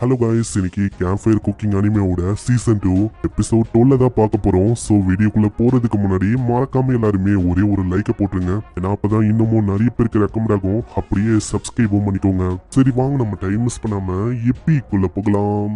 Hello guys, இன்னைக்கு camp fire cooking அனிமேவோட season 2 episode 12 தான் பார்க்க போறோம். ஸோ வீடியோக்குள்ள போறதுக்கு முன்னாடி மறக்காம எல்லாருமே ஒரே ஒரு லைக்கை போட்டுருங்க. ஏன்னா அப்பதான் இன்னமும் நிறைய பேருக்கு ரெக்கமெண்ட் ஆகும். அப்படியே சப்ஸ்கிரைபும் பண்ணிக்கோங்க. சரி வாங்க, நம்ம டைம் மிஸ் பண்ணாம எப்பிக்குள்ள போகலாம்.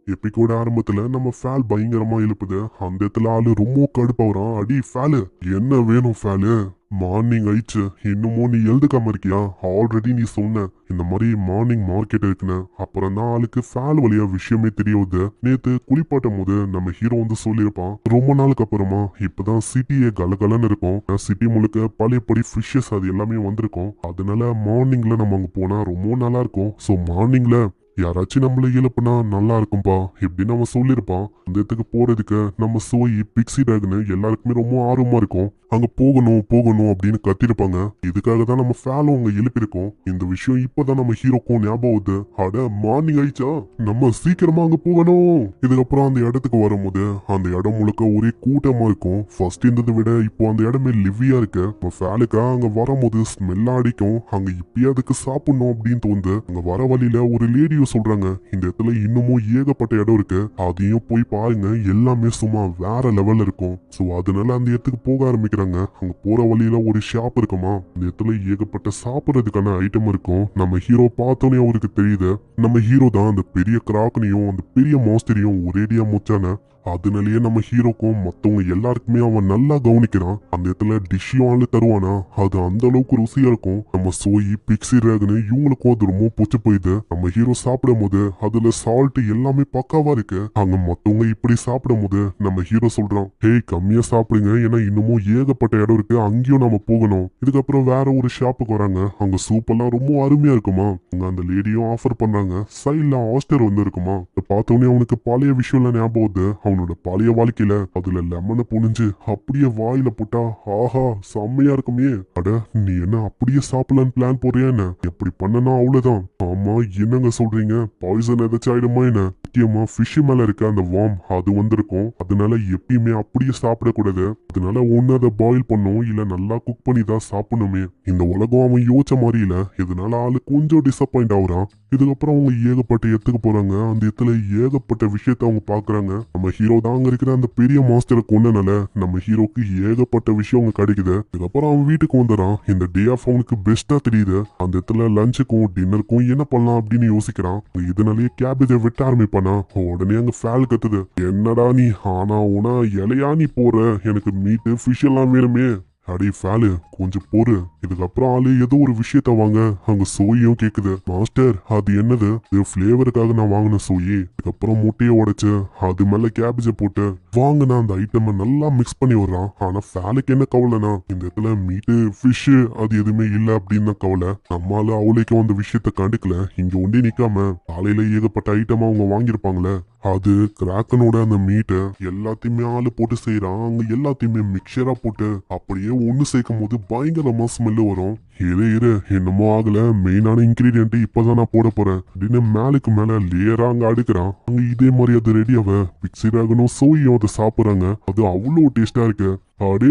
எப்பிக்கோட ஆரம்பத்துல நம்ம ஃபேல் பயங்கரமா எழுப்புது. அந்த இடத்துல ஆளு ரொம்ப கடுப்பாகிறான். அடி ஃபேலு, என்ன வேணும் ஃபேலு? மார்னிங் ஆயிடுச்சு, இன்னமும் நீ எழுதுக்காம இருக்கியா? ஆல்ரெடி நீ சொன்ன இந்த மாதிரி மார்னிங் மார்க்கெட் இருக்குன்னு. அப்புறம் தான் ஆளுக்கு ஃபேல் வழியா விஷயமே தெரியுது. நேத்து குளிப்பாட்டும் போது நம்ம ஹீரோ வந்து சொல்லியிருப்பான், ரொம்ப நாளுக்கு அப்புறமா இப்பதான் சிட்டியே கலகலன்னு இருக்கும். சிட்டி முழுக்க பழையபடி ஃபிஷ்ஷஸ் அது எல்லாமே வந்திருக்கும். அதனால மார்னிங்ல நம்ம அங்க போனா ரொம்ப நல்லா இருக்கும். ஸோ மார்னிங்ல யாராச்சும் நம்மள எழுப்புனா நல்லா இருக்கும்பா இப்படின்னு அவன் சொல்லியிருப்பான். அந்த இடத்துக்கு போறதுக்கு நம்ம சோய் பிக்ஸி டாக்னு எல்லாருக்குமே ரொம்ப ஆர்வமா இருக்கும். அங்க போகணும் போகணும் அப்படின்னு கத்திருப்பாங்க. இதுக்காக தான் நம்ம ஃபேலும் அங்க எழுப்பியிருக்கோம். இந்த விஷயம் இப்பதான் நம்ம ஹீரோக்கும் ஞாபகம் வருது. அட மார்னிங் ஆயிடுச்சா, நம்ம சீக்கிரமா அங்க போகணும். இதுக்கப்புறம் அந்த இடத்துக்கு வரும்போது அந்த இடம் முழுக்க ஒரே கூட்டமா இருக்கும். ஃபர்ஸ்ட் இருந்ததை விட இப்போ அந்த இடமே லிவியா இருக்கு. நம்ம ஃபேலுக்கா அங்க வரும்போது ஸ்மெல்லா அடிக்கும். அங்க இப்பயே அதுக்கு சாப்பிடணும் அப்படின்னு தோணுது. அங்க வர வழியில ஒரு லேடியோ சொல்றாங்க, இந்த இடத்துல இன்னமும் ஏகப்பட்ட இடம் இருக்கு, அதையும் போய் பாருங்க, எல்லாமே சும்மா வேற லெவல்ல இருக்கும். சோ அதனால அந்த இடத்துக்கு போக ஆரம்பிக்கிறாங்க. அங்க போற வழியில ஒரு ஷாப் இருக்குமா, அந்த இடத்துல ஏகப்பட்ட சாப்பிடறதுக்கான ஐட்டம் இருக்கும். நம்ம ஹீரோ பார்த்தோன்னே அவருக்கு தெரியுது, நம்ம ஹீரோ தான் அந்த பெரிய கிராக்கனையும் அந்த பெரிய மாஸ்டரையும் ஒரேடியா முச்சான. அதனாலயே நம்ம ஹீரோக்கும் மத்தவங்க எல்லாருக்குமே அவன் நல்லா கவனிக்கிறான். அந்த இடத்துல டிஷ்ஷும் ஆளு தருவானா, அது அந்த அளவுக்கு ருசியா இருக்கும். நம்ம சோயி பிக்ஸி ரேகனு இவங்களுக்கும் அது ரொம்ப பிடிச்சு போயிடுது. நம்ம ஹீரோ சாப்பிடும் போது அதுல சால்ட் எல்லாமே பக்காவா இருக்கு. அங்க மத்தவங்க இப்படி சாப்பிடும் போது நம்ம ஹீரோ சொல்றான், ஹேய் கம்மியா சாப்பிடுங்க, ஏன்னா இன்னமும் ஏகப்பட்ட இடம் இருக்கு, அங்கேயும் நம்ம போகணும். இதுக்கப்புறம் வேற ஒரு ஷாப்புக்கு வராங்க. அங்க சூப் எல்லாம் ரொம்ப அருமையா இருக்குமா. அங்க அந்த லேடியும் ஆஃபர் பண்றாங்க. சைட்ல ஆஸ்டர் வந்து இருக்குமா. பார்த்தோன்னே அவனுக்கு பழைய விஷயம் ஞாபகம் வருது. அவனோட பழைய வாழ்க்கையில அதுல லெமனை புனிஞ்சு அப்படியே வாயில போட்டா ஆஹா செம்மையா இருக்குமே. அட நீ என்ன அப்படியே சாப்பிடலான்னு பிளான் போறியா என்ன? எப்படி பண்ணனா அவ்வளவுதான். ஆமா என்னங்க சொல்றீங்க, பாய்சன் ஏதாச்சும் ஆயிடுமா என்ன? முக்கியமா ஃபிஷ் மேல இருக்க அந்த வார்ம் அது வந்திருக்கும். அதனால எப்பயுமே அப்படியே சாப்பிடக்கூடாது. அதனால ஒண்ணு அதை பாயில் பண்ணும், இல்ல நல்லா குக் பண்ணி தான் சாப்பிடணுமே. இந்த உலகம் அவன் யோசிச்ச மாதிரி இல்ல. இதனால ஆளு கொஞ்சம் டிசப்பாயிண்ட் ஆகுறான். இதுக்கப்புறம் அவங்க ஏகப்பட்ட இடத்துக்கு போறாங்க. அந்த இடத்துல ஏகப்பட்ட விஷயத்த அவங்க பாக்குறாங்க. நம்ம ஹீரோ தான் அங்க இருக்கிற அந்த பெரிய மாஸ்டரை கொண்டனால நம்ம ஹீரோக்கு ஏகப்பட்ட விஷயம் அங்க கிடைக்குது. இதுக்கப்புறம் அவன் வீட்டுக்கு வந்துறான். இந்த டே ஆஃப் அவனுக்கு பெஸ்டா தெரியுது. அந்த இடத்துல லஞ்சுக்கும் டின்னருக்கும் என்ன பண்ணலாம் அப்படின்னு யோசிக்கிறான். இதனாலேயே கேபேஜை வெட்ட ஆரம்பிப்பானா. உடனே அங்க ஃபேல் கத்துது, என்னடா நீ ஆனா உனா இலையா நீ போற, எனக்கு மீட்டு ஃபிஷ் எல்லாம் வேணுமே. அடி ஃபேலு கொஞ்சம் பொறு. இதுக்கப்புறம் ஆளு ஏதோ ஒரு விஷயத்த வாங்க அங்க சோயும் கேக்குது, மாஸ்டர் அது என்னது? இது ஃபிளேவருக்காக நான் வாங்கின சோயி. இதுக்கப்புறம் முட்டையை உடைச்சு அது மேல கேபேஜை போட்டு வாங்கின அந்த ஐட்டமை நல்லா மிக்ஸ் பண்ணி வர்றான். ஆனா ஃபேலுக்கு என்ன கவலைனா, இந்த இடத்துல மீட்டு ஃபிஷ் அது எதுவுமே இல்லை அப்படின்னு தான் கவலை. நம்மளால அவளுக்கும் அந்த விஷயத்த கண்டுக்கல. இங்க ஒண்டி நிக்காம காலையில ஏகப்பட்ட ஐட்டமா அவங்க வாங்கியிருப்பாங்களே, அது கிராக்கனோட அந்த மீட்டை எல்லாத்தையுமே ஆளு போட்டு செய்யறான். அங்க எல்லாத்தையுமே மிக்சரா போட்டு அப்படியே ஒண்ணு சேர்க்கும் போது பயங்கரமா ஸ்மெல்லு வரும். இரு என்னமோ ஆகல, மெயினான இன்கிரீடியன்ட் இப்பதான் நான் போட போறேன் அப்படின்னு மேலுக்கு மேல லேயரா அங்க அடுக்கிறான். அங்க இதே மாதிரி அது ரெடியாவ பிக்ஸி ராகனும் சோயும் அதை சாப்பிடுறாங்க. அது அவ்வளவு டேஸ்டா இருக்கு. அடே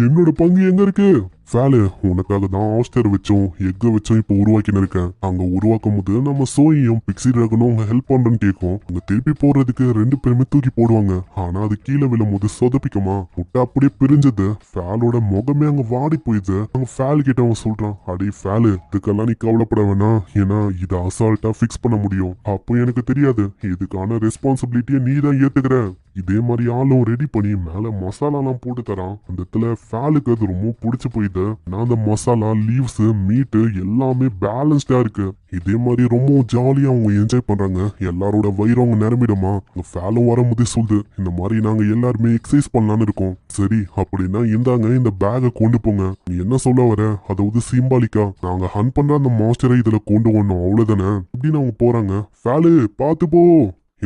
என்னோட பங்கு எங்க இருக்கு? ஃபேலு உனக்காக தான் ஆஸ்டர் வச்சோம் எக்க வச்சோம் இப்ப உருவாக்கின்னு இருக்கேன். அங்க உருவாக்கும் போது நம்ம சோயும் பிக்ஸி ராகனும் அங்க ஹெல்ப் பண்றேன்னு கேட்கும். அங்க திருப்பி போடுறதுக்கு ரெண்டு பேருமே தூக்கி போடுவாங்க. ஆனா அது கீழே விழும் போது சொதப்பிக்குமா, முட்டை அப்படியே பிரிஞ்சது. ஃபேலோட முகமே அங்க வாடி போயிடுது. அங்க ஃபேல் கிட்ட அவன் சொல்றான், அடே ஃபேலு இதுக்கெல்லாம் நீ கவலைப்பட வேணாம், ஏன்னா இதை அசால்ட்டா ஃபிக்ஸ் பண்ண முடியும். அப்போ எனக்கு தெரியாது, இதுக்கான ரெஸ்பான்சிபிலிட்டியை நீ தான் ஏத்துக்கிற. இதே மாதிரி ஆளும் ரெடி பண்ணி மேல மசாலாலாம் போட்டு தரான். அந்த இடத்துல ஃபேலுக்கு அது ரொம்ப பிடிச்சு போயிடுது. நான் அந்த மசாலா லீவ்ஸ் மீட்டு எல்லாமே பேலன்ஸ்டா இருக்கு. இதே மாதிரி ரொம்ப ஜாலியா அவங்க என்ஜாய் பண்றாங்க. எல்லாரோட வயிறு அவங்க நிரம்பிடுமா. அங்க ஃபேலும் வரும்போது சொல்லுது, இந்த மாதிரி நாங்க எல்லாருமே எக்ஸசைஸ் பண்ணலான்னு இருக்கோம். சரி அப்படின்னா இந்தாங்க இந்த பேக்கை கொண்டு போங்க. நீ என்ன சொல்ல வர, அதாவது சிம்பாலிக்கா நாங்க ஹன் பண்ற அந்த மாஸ்டரை இதுல கொண்டு வரணும் அவ்வளவுதானே அப்படின்னு அவங்க போறாங்க. ஃபேலு பாத்து போ.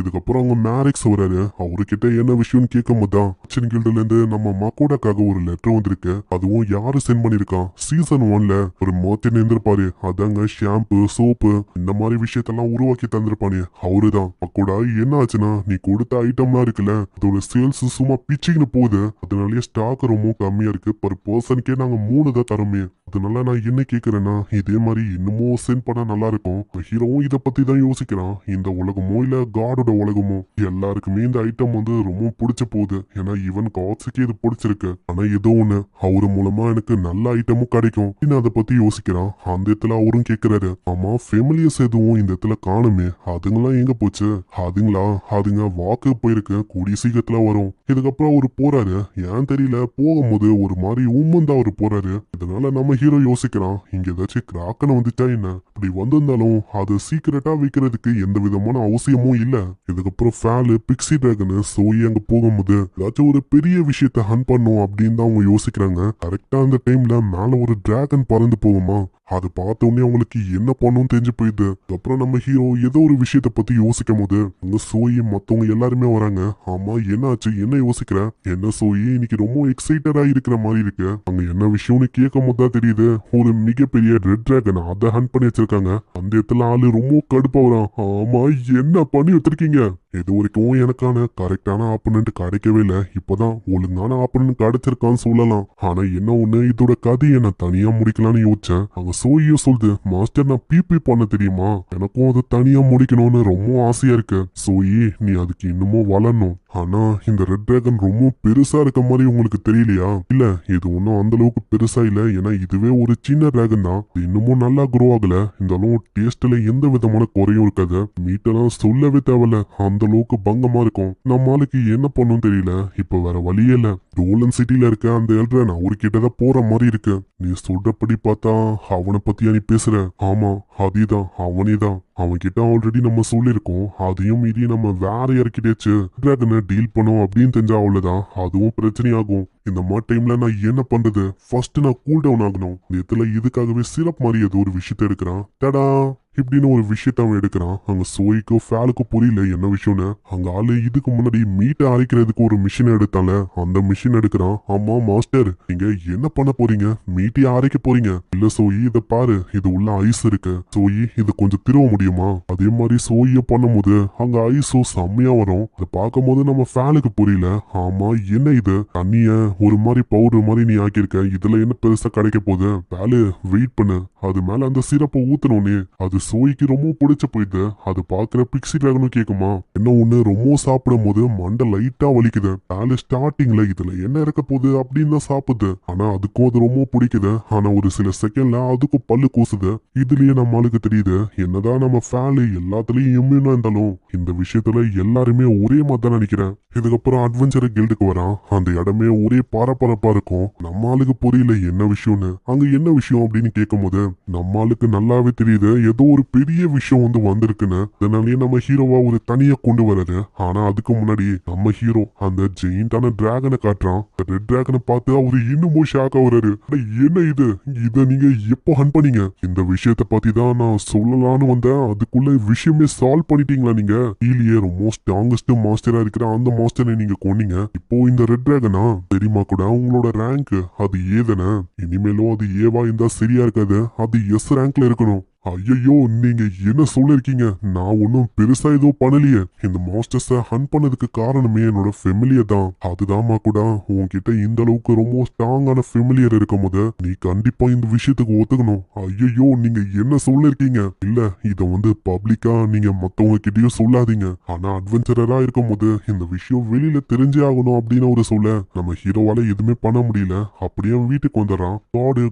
இதுக்கப்புறம் அவங்க மேரிக்ஸ் வராரு. அவர்கிட்ட என்ன விஷயம்னு கேட்கும் போதுதான் கில்டுல இருந்து நம்ம மக்கோடாக்காக ஒரு லெட்டர் வந்திருக்கு. அதுவும் யாரு சென்ட் பண்ணிருக்கான், சீசன் 1ல ஒரு மர்ச்சன்ட் இருந்திருப்பாரு. அதாங்க ஷாம்பு சோப்பு இந்த மாதிரி விஷயத்தெல்லாம் உருவாக்கி தந்திருப்பானே அவருதான். மக்கோடா என்ன ஆச்சுன்னா, நீ கொடுத்த ஐட்டம்லாம் இருக்குல்ல அதோட சேல்ஸ் சும்மா பிச்சின்னு போகுது. அதனாலயே ஸ்டாக் ரொம்ப கம்மியா இருக்கு. பர் பர்சனுக்கே நாங்க 3 தான் தரோமே. அதனால நான் என்ன கேக்குறேன்னா, இதே மாதிரி இன்னமும் சென்ட் பண்ணா நல்லா இருக்கும். ஹீரோவும் இத பத்தி தான் யோசிக்கிறான். இந்த உலகமோ இல்ல காடோட உலகமோ எல்லாருக்குமே இந்த ஐட்டம் வந்து ரொம்ப பிடிச்ச போகுது. ஏன்னா ஈவன் காட்ஸுக்கே இது பிடிச்சிருக்கு. ஆனா ஏதோ ஒண்ணு அவரு மூலமா எனக்கு நல்ல ஐட்டமும் கிடைக்கும். அதை பத்தி யோசிக்கிறான். அந்த இடத்துல அவரும் கேக்குறாரு, ஆமா ஃபெமிலியர்ஸ் எதுவும் இந்த இடத்துல காணுமே, அதுங்களாம் எங்க போச்சு? அதுங்க வாக்கு போயிருக்கு, கூடிய சீக்கிரத்துல வரும். இதுக்கப்புறம் அவரு போறாரு. ஏன் தெரியல, போகும்போது ஒரு மாதிரி உம்மந்தா அவரு போறாரு. இதனால நம்ம ஹீரோ யோசிக்கிறான், இங்க ஏதாச்சும் கிராக்கன வந்துட்டா என்ன? இப்படி வந்திருந்தாலும் அது சீக்கிரட்டா வைக்கிறதுக்கு எந்த விதமான அவசியமும் இல்ல. இதுக்கப்புறம் ஃபேலு பிக்ஸி டிராகன் சோயி அங்க போகும்போது ஏதாச்சும் ஒரு பெரிய விஷயத்த ஹன் பண்ணும் அப்படின்னு தான் அவங்க யோசிக்கிறாங்க. கரெக்டா அந்த டைம்ல மேல ஒரு டிராகன் பறந்து போகுமா, அது பார்த்த உடனே அவங்களுக்கு என்ன பண்ணும் தெரிஞ்சு போயிடுது. அப்புறம் நம்ம ஹீரோ ஏதோ ஒரு விஷயத்த பத்தி யோசிக்கும் போது அங்க சோயி மத்தவங்க எல்லாருமே வராங்க. ஆமா என்னாச்சு, என்ன யோசிக்கிற? என்ன சோயி இன்னைக்கு ரொம்ப எக்ஸைட்டடா இருக்கிற மாதிரி இருக்கு. அங்க என்ன விஷயம்னு கேட்கும் போது தான் தெரியுது, ஒரு மிகப்பெரிய ரெட் டிராகன் அதை ஹண்ட் பண்ணி வச்சிருக்காங்க. அந்த இடத்துல ஆளு ரொம்ப கடுப்பா வரான். ஆமா என்ன பண்ணி வச்சிருக்கீங்க? இது வரைக்கும் எனக்கான கரெக்டான ஆப்பனண்ட் கிடைக்கவே இல்லை. இப்பதான் ஒழுங்கான ஆப்பனண்ட் கிடைச்சிருக்கான்னு சொல்லலாம். ஆனா என்ன ஒண்ணு, இதோட கதையை நான் தனியா முடிக்கலாம்னு யோசிச்சேன். அங்க சோயியும் சொல்லுது, மாஸ்டர் நான் பிபி பண்ண தெரியுமா, எனக்கும் அது தனியா முடிக்கணும்னு ரொம்ப ஆசையா இருக்கு. சோயி நீ அதுக்கு இன்னமும் வளரணும். ஆனா இந்த ரெட் டிராகன் ரொம்ப பெருசா இருக்க மாதிரி உங்களுக்கு தெரியலையா? இல்ல இது ஒன்னும் அந்த அளவுக்கு பெருசா இல்ல. ஏன்னா இதுவே ஒரு சின்ன டிராகன் தான். இன்னமும் நல்லா க்ரோ ஆகல. இருந்தாலும் டேஸ்ட்ல எந்த விதமான குறையும் இருக்காது. மீட்டெல்லாம் சொல்லவே தேவையில்ல, அந்த அளவுக்கு பங்கமா இருக்கும். நம்மளுக்கு என்ன பண்ணும் தெரியல. இப்ப வேற வழியே இல்ல. டோலன் சிட்டில இருக்க அந்த எல்ட்ரன் அவர்கிட்டதான் போற மாதிரி இருக்கு. நீ சொல்றபடி பார்த்தா அவனை பத்தியா நீ பேசுற? ஆமா அதேதான், அவனேதான். அவன் கிட்ட ஆல்ரெடி நம்ம சொல்லிருக்கோம். அதையும் மீறி நம்ம வேற யாருக்கிட்டேச்சு டிராகனை டீல் பண்ணோம் அப்படின்னு தெரிஞ்சா அவ்வளவுதான், அதுவும் பிரச்சனையாகும். இந்த மாதிரி டைம்ல நான் என்ன பண்றது? ஃபர்ஸ்ட் நான் கூல் டவுன் ஆகணும். நேத்துல இதுக்காகவே சிரப் மாதிரி ஏதோ ஒரு விஷயத்த எடுக்கிறான். தடா இப்படின்னு ஒரு விஷயத்த அவன் எடுக்கிறான். அங்க சோய்க்கோ ஃபேலுக்கோ புரியல என்ன விஷயம்னு. அங்க ஆளு இதுக்கு முன்னாடி மீட்டை அரைக்கிறதுக்கு ஒரு மிஷின் எடுத்தால அந்த மிஷின் எடுக்கிறான். ஆமா மாஸ்டர் நீங்க என்ன பண்ண போறீங்க? மீட்டையை அரைக்க போறீங்க? இல்ல சோயி இத பாரு, இது உள்ள ஐஸ் இருக்கு. சோயி இது கொஞ்சம் திருவ முடியுமா? அதே மாதிரி சோய பண்ணும்போது அங்க ஐஸும் செம்மையா வரும். அதை பார்க்கும் போது நம்ம ஃபேலுக்கு புரியல. ஆமா என்ன இது, தண்ணிய ஒரு மாதிரி பவுடர் மாதிரி நீ ஆக்கியிருக்க, இதுல என்ன பெருசா கிடைக்க போகுது? ஃபேலு வெயிட் பண்ணு. அது மேல அந்த சிரப்பை ஊத்தனோடனே அது சோய்க்கு ரொம்ப பிடிச்ச போயிடுது. அது பாக்குற பிக்ஸி டிராகனும் கேக்குமா, என்ன ஒண்ணு ரொம்ப சாப்பிடும் போது மண்டை லைட்டா வலிக்குது. ஃபேலு ஸ்டார்டிங்ல இதுல என்ன இருக்க போகுது அப்படின்னு தான் சாப்பிடுது. ஆனா அதுக்கும் அது ரொம்ப பிடிக்குது. ஆனா ஒரு சில செகண்ட்ல அதுக்கும் பல்லு கூசுது. இதுலயே நம்மளுக்கு தெரியுது, என்னதான் நம்ம ஃபேலு எல்லாத்துலயும் இம்யூனா இருந்தாலும் இந்த விஷயத்துல எல்லாருமே ஒரே மாதிரி தான் நினைக்கிறேன். இதுக்கப்புறம் அட்வென்ச்சர் கில்டுக்கு வரான். அந்த இடமே ஒரே பரபரப்பா இருக்கும். நம்ம ஆளுக்கு புரியல என்ன விஷயம்னு. அங்க என்ன விஷயம் அப்படின்னு கேட்கும் போது நம்ம ஆளுக்கு நல்லாவே தெரியுது ஏதோ ஒரு பெரிய விஷயம் வந்து வந்திருக்குன்னு. அதனாலயே நம்ம ஹீரோவா ஒரு தனியா கொண்டு வராரு. ஆனா அதுக்கு முன்னாடி நம்ம ஹீரோ அந்த ஜெயிண்டான டிராகனை காட்டுறான். ரெட் டிராகனை பார்த்து அவரு இன்னமும் ஷாக் ஆகுறாரு. என்ன இது, இத நீங்க எப்போ ஹன் பண்ணீங்க? இந்த விஷயத்த பத்தி தான் நான் சொல்லலான்னு வந்தேன். அதுக்குள்ள விஷயமே சால்வ் பண்ணிட்டீங்களா நீங்க? கீழே ரொம்ப ஸ்ட்ராங்கஸ்ட் மாஸ்டரா இருக்கிற அந்த மாஸ்டரை நீங்க கொன்னீங்க. இப்போ இந்த ரெட் டிராகனா தெரியுமா கூட உங்களோட ரேங்க் அது ஏதானே? இனிமேலும் அது ஏவா இருந்தா சரியா இருக்காது, அது எஸ் ரேங்க்ல இருக்கணும். ஐயோ நீங்க என்ன சொல்லிருக்கீங்க? நான் ஒன்னும் பெருசா ஏதோ பண்ணலையே. இந்த மாஸ்டர்ஸ ஹன் பண்ணதுக்கு காரணமே என்னோட ஃபெமிலியர் தான். அதுதான்மா கூட உன்கிட்ட இந்த அளவுக்கு ரொம்ப ஸ்ட்ராங்கான ஃபெமிலியர் இருக்கும் போது நீ கண்டிப்பா இந்த விஷயத்துக்கு ஒத்துக்கணும். ஐயோ நீங்க என்ன சொல்லிருக்கீங்க? இல்ல இத வந்து பப்ளிக்கா நீங்க மத்தவங்க கிட்டயும் சொல்லாதீங்க. ஆனா அட்வென்ச்சரரா இருக்கும் போது இந்த விஷயம் வெளியில தெரிஞ்சே ஆகணும் அப்படின்னு ஒரு சொல்ல நம்ம ஹீரோவால எதுவுமே பண்ண முடியல. அப்படியே வீட்டுக்கு வந்துடுறான்.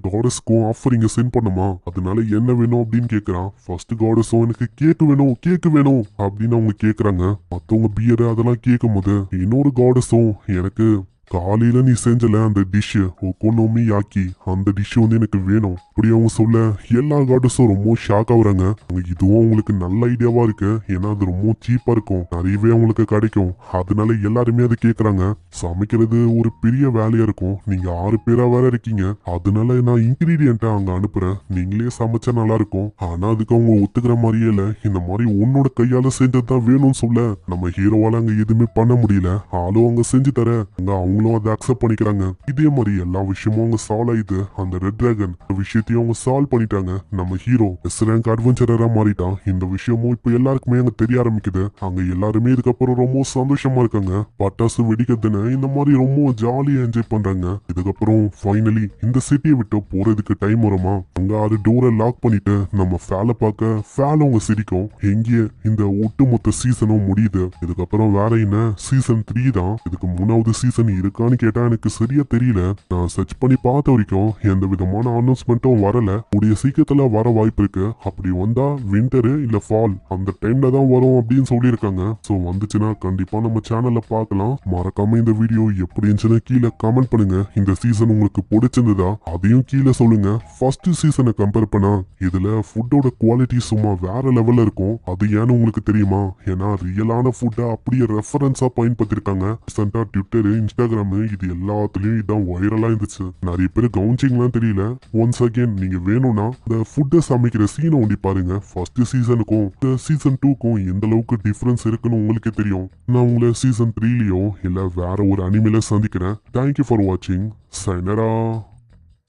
காடஸ்க்கும் ஆஃபரிங்க சென்ட் பண்ணுமா, அதனால என்ன வேணும் அப்படின்னு கேக்குறான். ஃபர்ஸ்ட் காடஸும் எனக்கு கேக்கு வேணும் அப்படின்னு அவங்க கேக்குறாங்க. மத்தவங்க பியர் அதெல்லாம் கேட்கும் போது இன்னொரு காடஸும் எனக்கு காலையில நீ செஞ்சல அந்த டிஷ் ஒக்கோனோமி யாக்கி அந்த டிஷ் வந்து எனக்கு வேணும் அப்படி அவங்க சொல்ல எல்லா கார்டஸும் ரொம்ப ஷாக் ஆகுறாங்க. இதுவும் உங்களுக்கு நல்ல ஐடியாவா இருக்கு, ஏன்னா அது ரொம்ப சீப்பா இருக்கும், நிறையவே அவங்களுக்கு கிடைக்கும். அதனால எல்லாருமே அதை கேக்குறாங்க. சமைக்கிறது ஒரு பெரிய வேலையா இருக்கும், நீங்க 6 பேரா வேற இருக்கீங்க, அதனால நான் இன்கிரீடியன்ட்டை அங்க அனுப்புறேன், நீங்களே சமைச்சா நல்லா இருக்கும். ஆனா அதுக்கு அவங்க ஒத்துக்கிற மாதிரியே இல்ல. இந்த மாதிரி உன்னோட கையால செஞ்சதுதான் வேணும்னு சொல்ல நம்ம ஹீரோவால அங்க எதுவுமே பண்ண முடியல. ஆளும் அங்க செஞ்சு தர அவங்களும் அதை அக்செப்ட் பண்ணிக்கிறாங்க. இதே மாதிரி எல்லா விஷயமும் அவங்க சால்வ் ஆயிடுது. அந்த ரெட் டிராகன் விஷயத்தையும் அவங்க சால்வ் பண்ணிட்டாங்க. நம்ம ஹீரோ எஸ் ரேங்க் அட்வென்ச்சரரா மாறிட்டான். இந்த விஷயமும் இப்ப எல்லாருக்குமே அங்க தெரிய ஆரம்பிக்குது. அங்க எல்லாருமே இதுக்கப்புறம் ரொம்ப சந்தோஷமா இருக்காங்க. பட்டாசு வெடிக்கிறதுன்னு இந்த மாதிரி ரொம்ப ஜாலியா என்ஜாய் பண்றாங்க. இதுக்கப்புறம் ஃபைனலி இந்த சிட்டியை விட்டு போறதுக்கு டைம் வருமா, அங்க 6 டோரை லாக் பண்ணிட்டு நம்ம ஃபேல பார்க்க ஃபேல அவங்க சிரிக்கும். எங்கே இந்த ஒட்டுமொத்த சீசனும் முடியுது. இதுக்கப்புறம் வேற என்ன, சீசன் 3 தான். இதுக்கு 3வது சீசன் இருக்கான்னு கேட்டா எனக்கு சரியா தெரியல. நான் சர்ச் பண்ணி பார்த்த வரைக்கும் எந்த விதமான அனௌன்ஸ்மெண்ட்டும் வரல. கூடிய சீக்கிரத்துல வர வாய்ப்பு இருக்கு. அப்படி வந்தா விண்டரு இல்ல ஃபால் அந்த டைம்ல தான் வரும் அப்படின்னு சொல்லியிருக்காங்க. சோ வந்துச்சுன்னா கண்டிப்பா நம்ம சேனல்ல பார்க்கலாம். மறக்காம இந்த வீடியோ எப்படி இருந்துச்சுன்னு கீழே கமெண்ட் பண்ணுங்க. இந்த சீசன் உங்களுக்கு பிடிச்சிருந்ததா அதையும் கீழே சொல்லுங்க. ஃபர்ஸ்ட் சீசனை கம்பேர் பண்ணா இதுல ஃபுட்டோட குவாலிட்டி சும்மா வேற லெவல்ல இருக்கும். அது ஏன்னு உங்களுக்கு தெரியுமா? ஏன்னா ரியலான ஃபுட்டை அப்படியே ரெஃபரன்ஸா பயன்படுத்திருக்காங்க. ரீசெண்டா ட்விட்டரு, இன்ஸ்டாகிராம் இது எல்லாத்துலயும் இதான் வைரலா இருந்துச்சு. நிறைய பேர் கவுன்சிங்லாம் தெரியல. ஒன்ஸ் அகேன் நீங்க வேணும்னா இந்த ஃபுட்டை சமைக்கிற சீனை ஒண்டி பாருங்க. ஃபர்ஸ்ட் சீசனுக்கும் இந்த சீசன் 2க்கும் எந்த அளவுக்கு டிஃபரன்ஸ் இருக்குன்னு உங்களுக்கே தெரியும். நான் உங்களை சீசன் 3லயோ இல்ல வேற ஒரு அனிமேல சந்திக்கிறேன். தேங்க்யூ ஃபார் வாட்சிங். சைனரா.